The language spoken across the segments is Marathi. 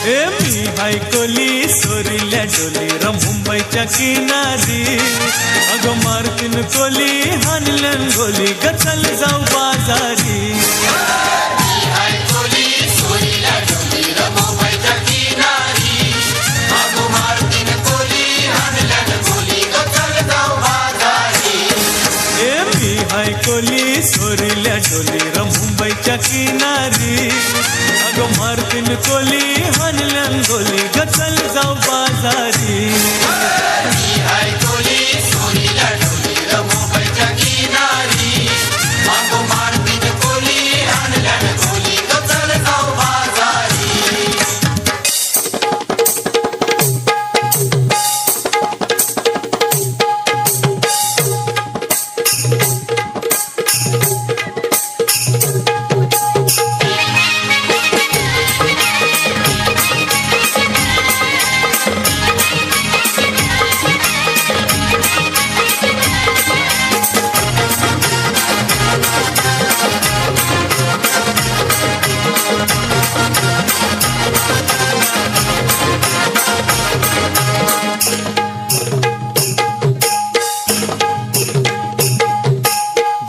मी हाय कोली सोरील्या डोली र मुंबईच्या किनारी अगं मारतीन कोली हानलन गोली ग चल जाऊ बाजारी हाय कोली सोरील्या डोली र मुंबईच्या किनारी अगं मारतीन कोली हानलन गोली ग चल जाऊ बाजारी हाय कोली सोरील्या डोली र मुंबईच्या किनारी अगं मारतीन कोली हानलन गोली ग चल जाऊ बाजारी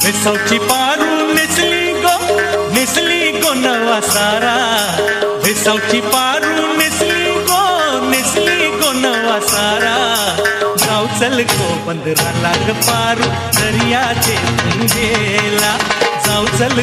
भेसवची पारू नेसली गो नवा सारा भेसवची पारू नेसली गो नवा सारा जाऊ चल गो बंदरा लाग पारू दर्याचे गेला जाऊ चल